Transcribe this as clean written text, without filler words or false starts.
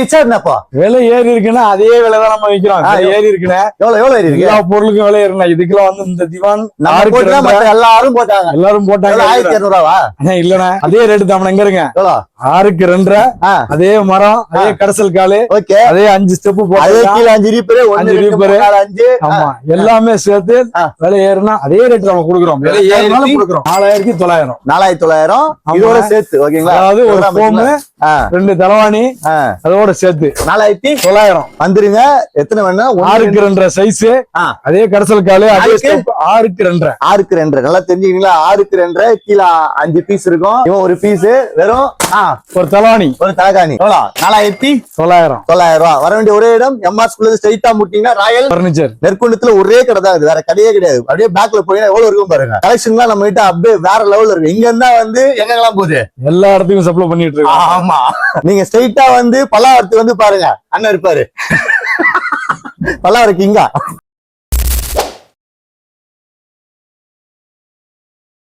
ரிச்சா என்னப்பா விலை ஏறி இருக்குன்னா அதே விலைதான் நம்ம விக்கிறோம். ஏறி இருக்குண்ணே. எவ்வளவு ஏறி இருக்கு? எல்லா பொருளுக்கும் விலை ஏறினா இதுக்கெல்லாம் வந்து இந்த திவான் எல்லாரும் போட்டாங்க. எல்லாரும் போட்டாங்க. 1200 ரூபாவா? இல்லண்ணே அதே ரேட்டு தான். எங்க இருங்க 6க்கு 2 அதே மரம் அதே கடைசல் காலு அதே 5 ஸ்டெப் போட்டு 5 ரீப்பர் 1 ரீப்பர் 5 ஆமா எல்லாமே சேர்த்து விலை ஏறினா அதே ரேட்டு நம்ம கொடுக்குறோம். விலை ஏறினாலும் கொடுக்குறோம். 4900 4900 இதோட சேர்த்து. ஓகேங்களா? அதாவது ஒரு ஃபோம் 2 தலவாணி அதோட சேர்த்து 4900 வந்துருங்க. எத்தனை வேணா 6க்கு 2 சைஸ் அதே கடைசல் காலு அதே ஸ்டெப் 6க்கு 2 6க்கு 2 நல்லா தெரிஞ்சுக்கீங்களா? 6க்கு 2 கீழே 5 பீஸ் இருக்கும். இவன் ஒரு பீஸ் வெறும் ஒரு தலவாணி ஒரு தலகாணி 4900 ரூபாய். வர வேண்டிய ஒரே இடம் எம்ஆர் ஸ்கூல்ல ஸ்ட்ரைட்டா முட்டிங்கன்னா ராயல் பர்னிச்சர் நெற்குண்டத்துல ஒரே கடை தான் இருக்கு. வேற கடையே கிடையாது. அப்படியே பேக்ல போய் எவ்வளவு இருக்கும் பாருங்க. கலெக்ஷன்லாம் நம்ம கிட்ட அப்படியே வேற லெவல்ல இருக்கு. இங்க இருந்தா வந்து எங்கெல்லாம் போகுது எல்லா இடத்துக்கும் சப்ளை பண்ணிட்டு இருக்கோம். ஆமா நீங்க ஸ்ட்ரைட்டா வந்து பல்லாவரத்துக்கு வந்து பாருங்க. அண்ணன் இருப்பாரு. பல்லாவரம் கிங்கா.